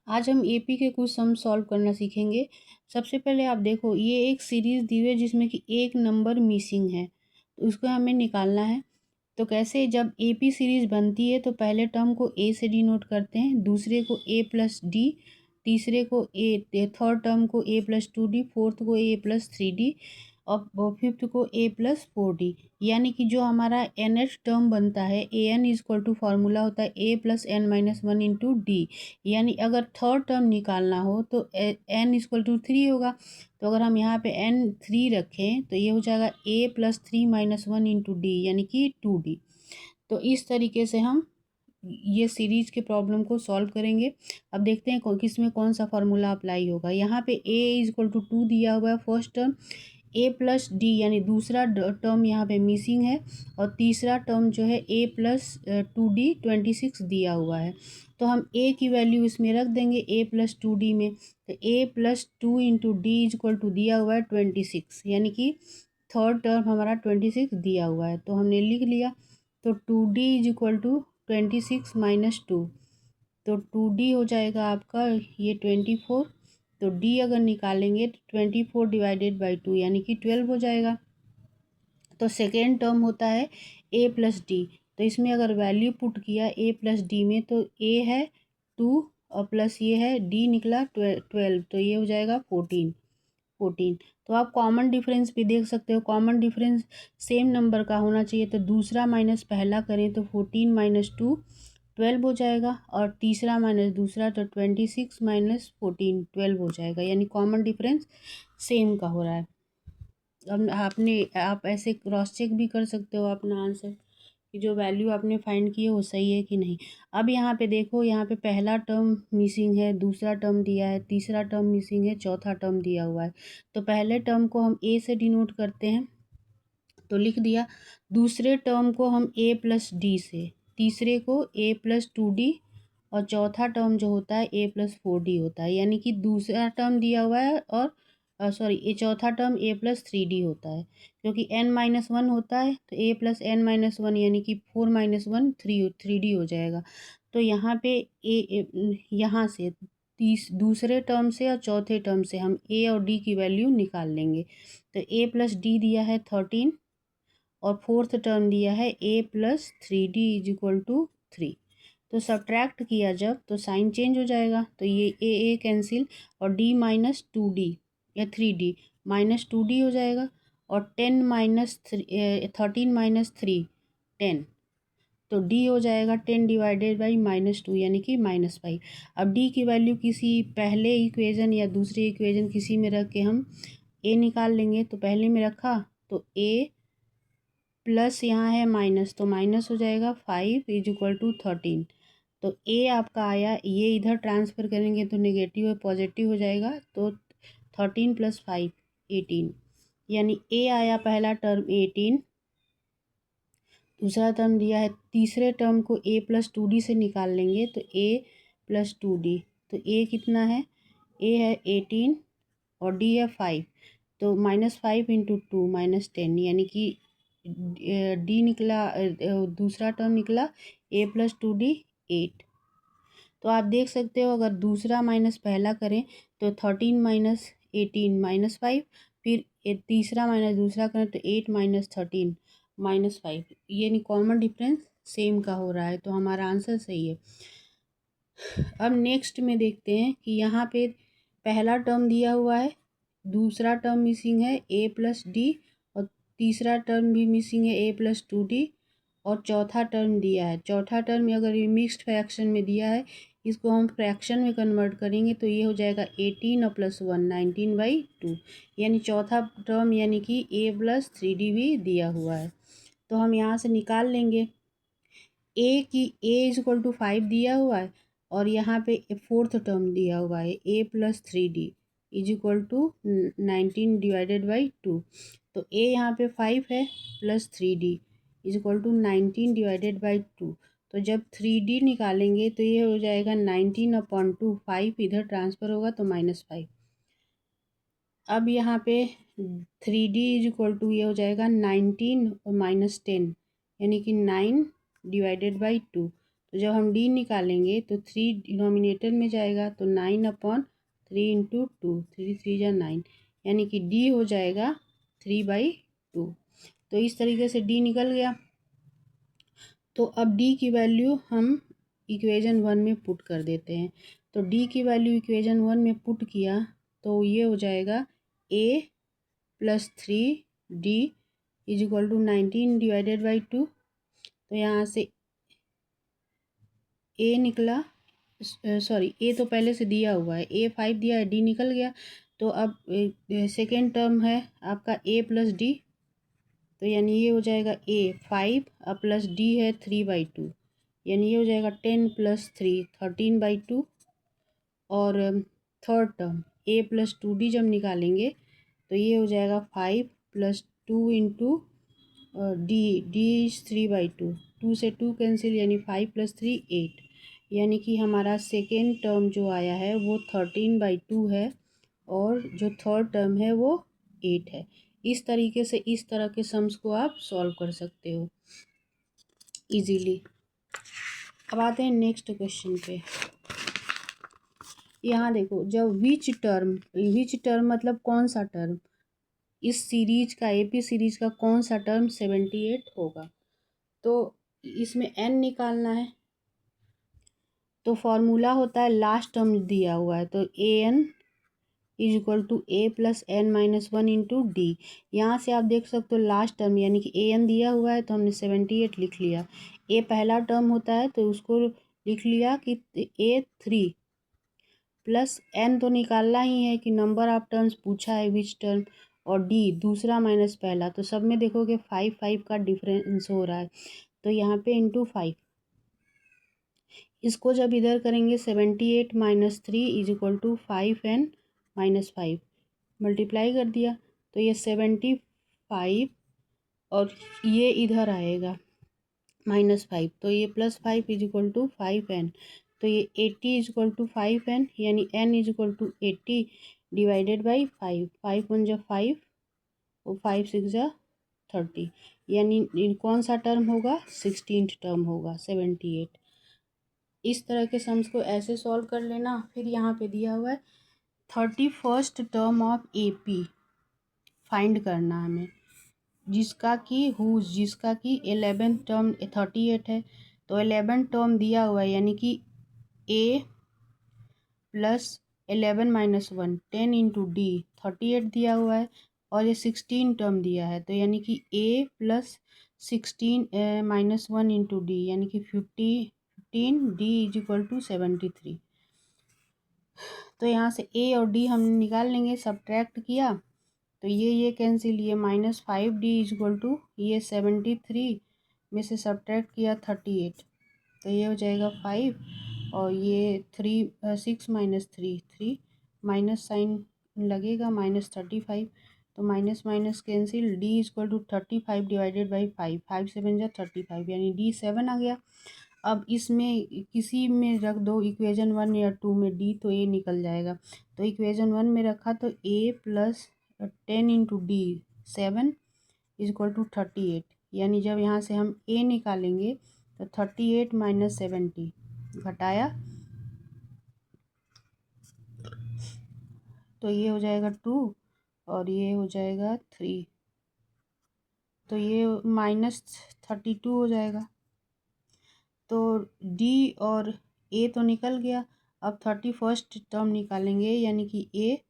आज हम एपी के कुछ सम सॉल्व करना सीखेंगे। सबसे पहले आप देखो, ये एक सीरीज़ दी हुई है जिसमें कि एक नंबर मिसिंग है, तो उसको हमें निकालना है। तो कैसे, जब एपी सीरीज़ बनती है तो पहले टर्म को ए से डिनोट करते हैं, दूसरे को ए प्लस डी, तीसरे को ए, थर्ड टर्म को ए प्लस टू डी, फोर्थ को ए प्लस थ्री डी और फिफ्थ को ए प्लस फोर डी। यानी कि जो हमारा nth टर्म बनता है, A N is equal to formula होता है A plus N minus one into D. यानी अगर थर्ड टर्म निकालना हो तो एन इजक्वल टू थ्री होगा। तो अगर हम यहाँ पे एन थ्री रखें तो ये हो जाएगा A plus three minus one into D, यानी कि टू डी। तो इस तरीके से हम ये सीरीज के प्रॉब्लम को सॉल्व करेंगे। अब देखते हैं किस में कौन सा फार्मूला अप्लाई होगा। यहाँ पे ए इजक्वल टू टू दिया हुआ है फर्स्ट टर्म, ए प्लस डी यानी दूसरा टर्म यहाँ पे मिसिंग है, और तीसरा टर्म जो है ए प्लस टू डी 26 दिया हुआ है। तो हम ए की वैल्यू इसमें रख देंगे ए प्लस टू डी में। तो A plus two into D is equal to दिया हुआ है 26, यानी कि थर्ड टर्म हमारा 26 दिया हुआ है, तो हमने लिख लिया। तो two D is equal to 26 minus two, तो टू डी हो जाएगा आपका ये 24। तो डी अगर निकालेंगे तो 24 डिवाइडेड बाई टू यानी कि 12 हो जाएगा। तो सेकेंड टर्म होता है ए प्लस डी, तो इसमें अगर वैल्यू पुट किया ए प्लस डी में तो ए है 2 और प्लस ये है डी निकला 12, तो ये हो जाएगा 14। तो आप कॉमन डिफरेंस भी देख सकते हो, कॉमन डिफरेंस सेम नंबर का होना चाहिए। तो दूसरा माइनस पहला करें तो 14 माइनस टू 12 हो जाएगा, और तीसरा माइनस दूसरा तो 26 माइनस 14 12 हो जाएगा, यानी कॉमन डिफरेंस सेम का हो रहा है। अब आप ऐसे क्रॉस चेक भी कर सकते हो अपना आंसर कि जो वैल्यू आपने फाइंड की है वो सही है कि नहीं। अब यहाँ पे देखो, यहाँ पे पहला टर्म मिसिंग है, दूसरा टर्म दिया है, तीसरा टर्म मिसिंग है, चौथा टर्म दिया हुआ है। तो पहले टर्म को हम ए से डिनोट करते हैं, तो लिख दिया। दूसरे टर्म को हम ए प्लस डी से, तीसरे को ए प्लस टू डी, और चौथा टर्म जो होता है ए प्लस फोर डी होता है। यानी कि दूसरा टर्म दिया हुआ है और सॉरी ये चौथा टर्म ए प्लस थ्री डी होता है, क्योंकि एन माइनस वन होता है। तो A plus N minus one यानी कि four minus one three D हो जाएगा। तो यहाँ पे यहाँ से दूसरे टर्म से और चौथे टर्म से हम ए और डी की वैल्यू निकाल लेंगे। तो ए प्लस डी दिया है 13, और फोर्थ टर्म दिया है A plus three D is equal to 3। तो सब्ट्रैक्ट किया जब तो साइन चेंज हो जाएगा, तो ये ए कैंसिल, और डी माइनस टू डी या three D minus two D हो जाएगा, और 10 माइनस 13 माइनस 3 10। तो डी हो जाएगा 10 डिवाइडेड बाई माइनस टू यानी कि माइनस 5। अब डी की वैल्यू किसी पहले इक्वेजन या दूसरे इक्वेजन किसी में रख के हम ए निकाल लेंगे। तो पहले में रखा तो ए प्लस यहाँ है माइनस, तो माइनस हो जाएगा 5 इज इक्वल टू 13। तो ए आपका आया, ये इधर ट्रांसफ़र करेंगे तो नेगेटिव है पॉजिटिव हो जाएगा। तो 13 प्लस 5 18, यानी ए आया पहला टर्म 18। दूसरा टर्म दिया है, तीसरे टर्म को ए प्लस टू डी से निकाल लेंगे तो ए प्लस टू डी। तो ए कितना है, ए है 18 और डी है 5। तो माइनस 5 इंटू टू माइनस 10, यानी कि डी निकला, दूसरा टर्म निकला ए प्लस टू डी 8। तो आप देख सकते हो, अगर दूसरा माइनस पहला करें तो 13 माइनस 18 माइनस 5, फिर तीसरा माइनस दूसरा करें तो 8 माइनस 13 माइनस 5, यानी कॉमन डिफरेंस सेम का हो रहा है, तो हमारा आंसर सही है। अब नेक्स्ट में देखते हैं कि यहाँ पे पहला टर्म दिया हुआ है, दूसरा टर्म मिसिंग है ए प्लस डी, और तीसरा टर्म भी मिसिंग है ए प्लस टू डी, और चौथा टर्म दिया है। चौथा टर्म अगर ये मिक्स्ड फ्रैक्शन में दिया है, इसको हम फ्रैक्शन में कन्वर्ट करेंगे तो ये हो जाएगा 18 और प्लस 1 19/2, यानी चौथा टर्म यानी कि ए प्लस थ्री डी भी दिया हुआ है। तो हम यहाँ से निकाल लेंगे ए की, ए इज इक्वल टू 5 दिया हुआ है, और यहाँ पे फोर्थ टर्म दिया हुआ है A plus three D is equal to 19 divided by 2। तो ए यहाँ पे 5 है plus three D is equal to 19 divided by 2। तो जब थ्री डी निकालेंगे तो ये हो जाएगा 19/2, 5 इधर ट्रांसफ़र होगा तो -5। अब यहाँ पे three D is equal to ये हो जाएगा 19 और -10, यानी कि 9 डिवाइडेड बाई 2। तो जब हम डी निकालेंगे तो 3 डिनोमिनेटर में जाएगा, तो 9/3 इंटू 2, 3 3 जा 9, यानी कि डी हो जाएगा 3/2। तो इस तरीके से डी निकल गया। तो अब डी की वैल्यू हम इक्वेशन 1 में पुट कर देते हैं। तो डी की वैल्यू इक्वेशन 1 में पुट किया तो ये हो जाएगा A plus 3d is equal to 19 divided by 2। तो यहाँ से ए निकला, सॉरी ए तो पहले से दिया हुआ है, ए 5 दिया है, डी निकल गया। तो अब सेकेंड टर्म है आपका ए प्लस डी, तो यानी ये हो जाएगा ए 5 और प्लस डी है 3/2, यानी ये हो जाएगा 10 प्लस 3 13/2। और थर्ड टर्म ए प्लस 2d जब निकालेंगे तो ये हो जाएगा 5 plus 2 into D, D is 3/2, 2 से 2 कैंसिल, यानी 5 प्लस 3 8, यानी कि हमारा सेकेंड टर्म जो आया है वो 13/2 है और जो थर्ड टर्म है वो 8 है। इस तरीके से इस तरह के सम्स को आप सॉल्व कर सकते हो इजीली। अब आते हैं नेक्स्ट क्वेश्चन पे। यहाँ देखो, जब विच टर्म मतलब कौन सा टर्म, इस सीरीज का एपी सीरीज का कौन सा टर्म 78 होगा। तो इसमें एन निकालना है, तो फॉर्मूला होता है लास्ट टर्म दिया हुआ है, तो A N is equal to A plus N minus 1 into D. यहाँ से आप देख सकते हो लास्ट टर्म यानी कि ए एन दिया हुआ है तो हमने 78 लिख लिया। ए पहला टर्म होता है तो उसको लिख लिया कि ए 3 प्लस एन तो निकालना ही है कि नंबर ऑफ टर्म्स पूछा है विच टर्म, और डी दूसरा माइनस पहला, तो सब में देखोगे 5 का डिफरेंस हो रहा है, तो यहाँ पे इंटू 5। इसको जब इधर करेंगे 78 minus 3 is equal to 5n minus 5, multiply कर दिया तो ये 75 और ये इधर आएगा -5, तो ये +5 इज इक्वल टू 5n, तो ये 80 इज इक्वल टू 5n, यानी n is equal to 80 divided by 5, 5 1 जा 5 और 5 6 जा 30, यानी कौन सा टर्म होगा, 16th टर्म होगा 78। इस तरह के सम्स को ऐसे सॉल्व कर लेना। फिर यहाँ पे दिया हुआ है 31st term of AP find करना हमें, जिसका कि 11th टर्म 38 है, तो 11th टर्म दिया हुआ है यानी कि ए प्लस 11 माइनस 1 10 इंटू डी 38 दिया हुआ है, और ये 16 टर्म दिया है, तो यानी कि ए प्लस 16 माइनस 1 इंटू डी, यानी कि 15 डी इज इक्वल टू 73। तो यहाँ से ए और डी हम निकाल लेंगे, सब्ट्रैक्ट किया तो ये कैंसिल, ये -5d इज इक्वल टू ये 73 में से सब्ट्रैक्ट किया 38, तो ये हो जाएगा 5 और ये 6 माइनस 3 माइनस साइन लगेगा -35, तो minus minus cancel, D is equal to 35 divided by 5, 5 7 जा 35, यानी डी 7 आ गया। अब इसमें किसी में रख दो इक्वेशन 1 या 2 में डी, तो ए निकल जाएगा। तो इक्वेशन 1 में रखा तो A plus 10 into D 7 is equal to 38, यानी जब यहाँ से हम ए निकालेंगे तो 38 माइनस 70 घटाया तो ये हो जाएगा 2 और ये हो जाएगा 3, तो ये -32 हो जाएगा। तो डी और ए तो निकल गया। अब 31st टर्म निकालेंगे, यानी कि ए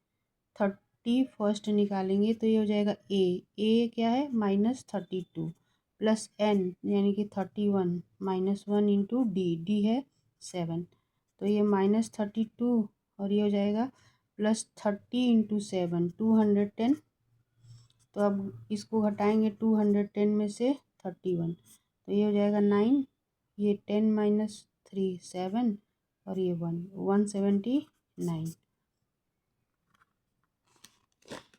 31st निकालेंगे तो ये हो जाएगा ए क्या है -32 प्लस एन यानी कि 31 माइनस 1 इंटू डी है 7, तो ये -32 और ये हो जाएगा +30 इंटू 7 210, तो अब इसको घटाएंगे 210 में से 31, तो ये हो जाएगा 9, ये 10 माइनस 3 7 और ये 179।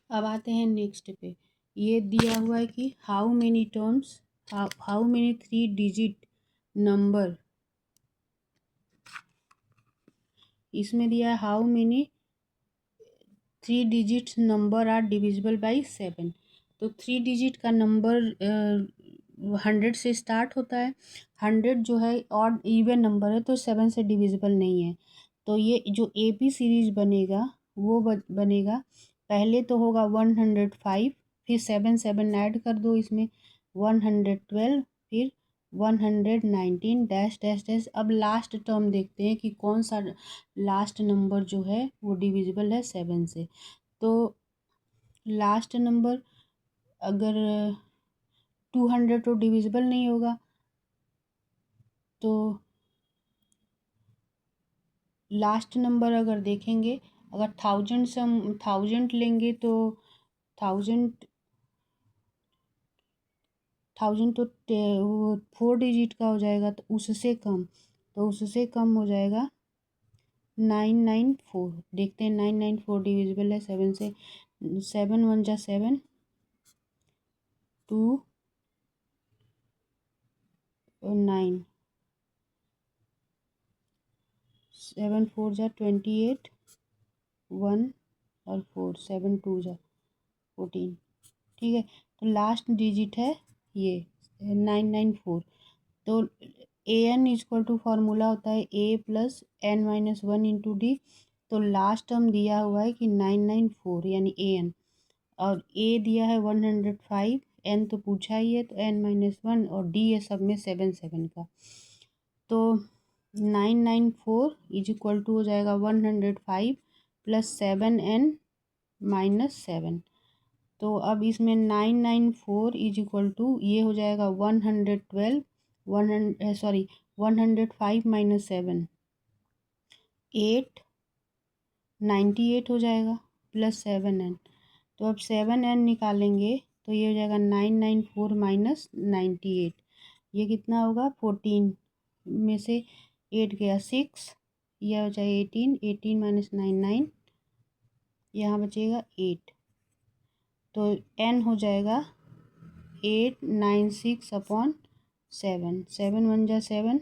अब आते हैं नेक्स्ट पे। ये दिया हुआ है कि हाउ मेनी 3 डिजिट नंबर, इसमें दिया है how many 3 digit number are divisible by 7। तो 3 डिजिट का नंबर 100 से स्टार्ट होता है। 100 जो है ऑड इवन नंबर है तो 7 से डिविजिबल नहीं है। तो ये जो AP सीरीज बनेगा वो बनेगा, पहले तो होगा 105, फिर 7 7 ऐड कर दो इसमें 112, फिर 119 डैश डैश डैश। अब लास्ट टर्म देखते हैं कि कौन सा लास्ट नंबर जो है वो डिविजिबल है 7 से। तो लास्ट नंबर अगर 200 तो डिविजिबल नहीं होगा, तो लास्ट नंबर अगर देखेंगे, अगर 1000 से हम 1000 लेंगे तो 1000 तो वो 4 डिजिट का हो जाएगा, तो उससे कम हो जाएगा 994। देखते हैं 994 डिविजिबल है 7 से। 7 1 जा 7, 2 9, 7 4 जा 28, 1 और 4, 7 2 जा 14। ठीक है, तो लास्ट डिजिट है ये 994। तो an इक्वल टू फार्मूला होता है a+n-1 × d। तो लास्ट टर्म दिया हुआ है कि 994 यानी an, और a दिया है 105, n तो पूछा ही है तो n-1, और d है सब में 7 7 का। तो 994 इज इक्वल टू हो जाएगा 105 + 7n-7। तो अब इसमें 994 इज इक्वल टू ये हो जाएगा 112, 105 - 7 8, 98 हो जाएगा प्लस 7n। तो अब 7n निकालेंगे तो ये हो जाएगा 994 - 98। ये कितना होगा 14 में से 8 गया 6, यह हो जाएगा 18, 18 - 9 9, यहाँ बचेगा 8। तो n हो जाएगा 896/7। 7 1 जा 7,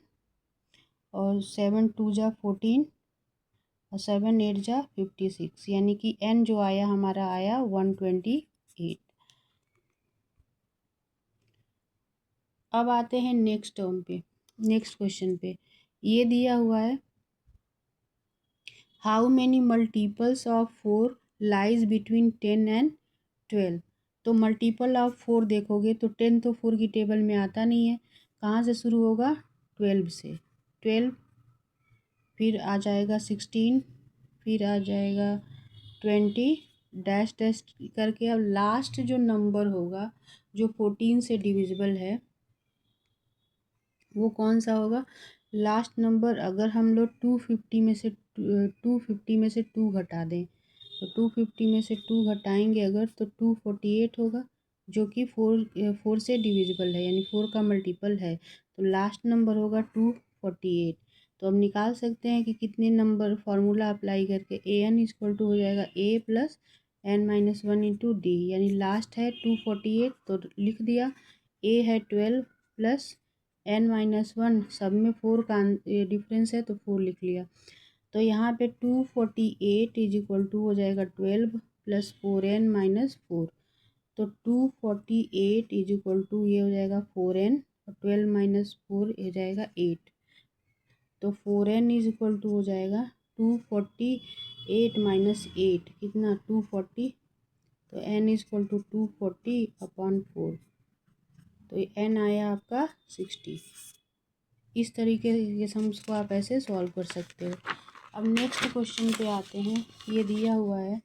और 7 2 जा 14, और 7 8 जा 56, यानी कि n जो आया हमारा आया 128। अब आते हैं नेक्स्ट टर्म पे, नेक्स्ट क्वेश्चन पे। ये दिया हुआ है how many multiples of 4 lies between 10 and 12। तो मल्टीपल ऑफ 4 देखोगे तो 10 तो 4 की टेबल में आता नहीं है, कहाँ से शुरू होगा 12 से। 12, फिर आ जाएगा 16, फिर आ जाएगा 20 डैश डैश करके। अब लास्ट जो नंबर होगा जो 14 से डिविजिबल है वो कौन सा होगा। लास्ट नंबर अगर हम लोग 250 में से 2 घटा दें, तो 250 में से 2 घटाएंगे अगर, तो 248 होगा, जो कि 4 से डिविजिबल है, यानी 4 का मल्टीपल है। तो लास्ट नंबर होगा 248। तो अब निकाल सकते हैं कि कितने नंबर फार्मूला अप्लाई करके an इक्वल टू हो जाएगा a+n-1 × d, यानी लास्ट है 248 तो लिख दिया, a है 12 + n-1, सब में 4 का डिफरेंस है तो 4 लिख लिया। तो यहाँ पे 248 इज इक्वल टू हो जाएगा 12 + 4n-4। तो 248 इज इक्वल टू ये हो जाएगा 4n, और 12 - 4 हो जाएगा 8। तो 4n इज इक्वल टू हो जाएगा 248 - 8 कितना 240। तो n इज इक्वल टू 240/4। तो n आया आपका 60। इस तरीके के सम्स को आप ऐसे सॉल्व कर सकते हो। अब नेक्स्ट क्वेश्चन पे आते हैं। ये दिया हुआ है